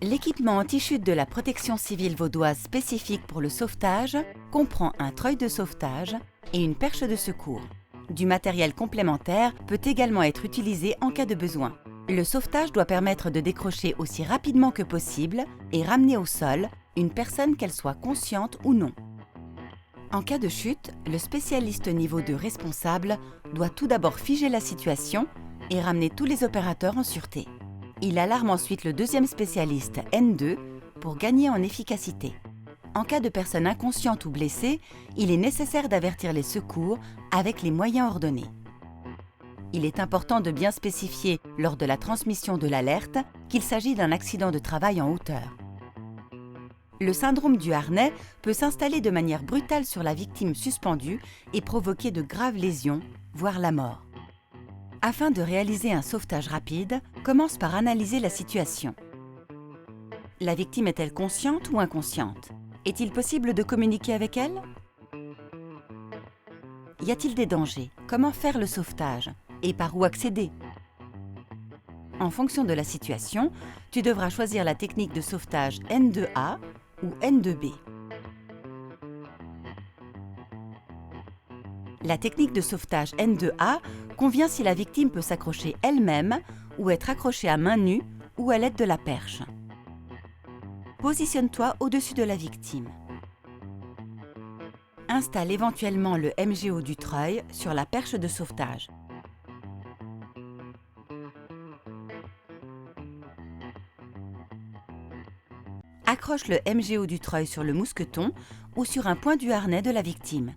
L'équipement anti-chute de la protection civile vaudoise spécifique pour le sauvetage comprend un treuil de sauvetage et une perche de secours. Du matériel complémentaire peut également être utilisé en cas de besoin. Le sauvetage doit permettre de décrocher aussi rapidement que possible et ramener au sol une personne, qu'elle soit consciente ou non. En cas de chute, le spécialiste niveau 2 responsable doit tout d'abord figer la situation et ramener tous les opérateurs en sûreté. Il alarme ensuite le deuxième spécialiste N2 pour gagner en efficacité. En cas de personne inconsciente ou blessée, il est nécessaire d'avertir les secours avec les moyens ordonnés. Il est important de bien spécifier lors de la transmission de l'alerte qu'il s'agit d'un accident de travail en hauteur. Le syndrome du harnais peut s'installer de manière brutale sur la victime suspendue et provoquer de graves lésions, voire la mort. Afin de réaliser un sauvetage rapide, commence par analyser la situation. La victime est-elle consciente ou inconsciente? Est-il possible de communiquer avec elle? Y a-t-il des dangers? Comment faire le sauvetage? Et par où accéder? En fonction de la situation, tu devras choisir la technique de sauvetage N2A ou N2B. La technique de sauvetage N2A convient si la victime peut s'accrocher elle-même ou être accrochée à main nue ou à l'aide de la perche. Positionne-toi au-dessus de la victime. Installe éventuellement le MGO du treuil sur la perche de sauvetage. Accroche le MGO du treuil sur le mousqueton ou sur un point du harnais de la victime.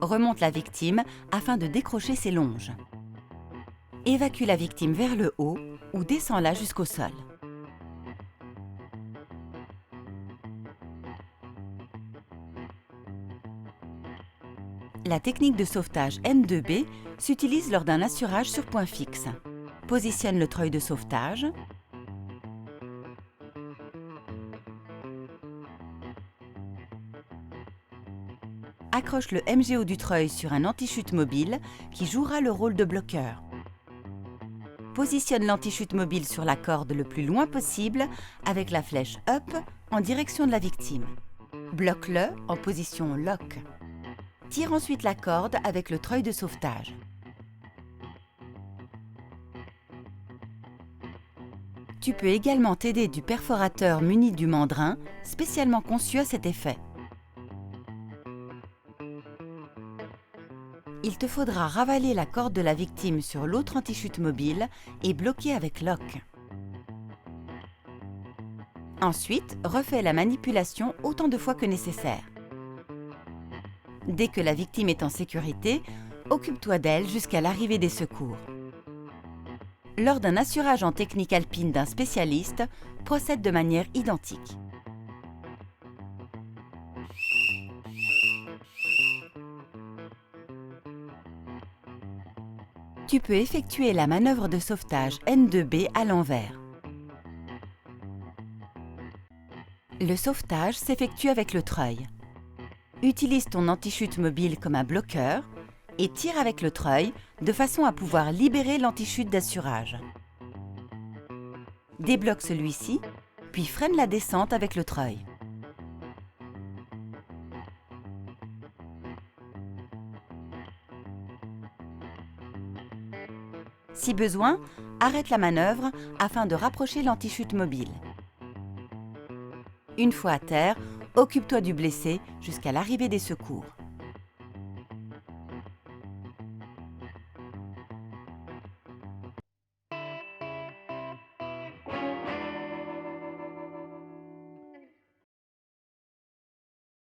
Remonte la victime afin de décrocher ses longes. Évacue la victime vers le haut ou descends-la jusqu'au sol. La technique de sauvetage N2B s'utilise lors d'un assurage sur point fixe. Positionne le treuil de sauvetage. Accroche le MGO du treuil sur un anti-chute mobile qui jouera le rôle de bloqueur. Positionne l'anti-chute mobile sur la corde le plus loin possible avec la flèche up en direction de la victime. Bloque-le en position lock. Tire ensuite la corde avec le treuil de sauvetage. Tu peux également t'aider du perforateur muni du mandrin, spécialement conçu à cet effet. Il te faudra ravaler la corde de la victime sur l'autre anti-chute mobile et bloquer avec lock. Ensuite, refais la manipulation autant de fois que nécessaire. Dès que la victime est en sécurité, occupe-toi d'elle jusqu'à l'arrivée des secours. Lors d'un assurage en technique alpine d'un spécialiste, procède de manière identique. Tu peux effectuer la manœuvre de sauvetage N2B à l'envers. Le sauvetage s'effectue avec le treuil. Utilise ton anti-chute mobile comme un bloqueur et tire avec le treuil de façon à pouvoir libérer l'anti-chute d'assurage. Débloque celui-ci, puis freine la descente avec le treuil. Si besoin, arrête la manœuvre afin de rapprocher l'anti-chute mobile. Une fois à terre, occupe-toi du blessé jusqu'à l'arrivée des secours.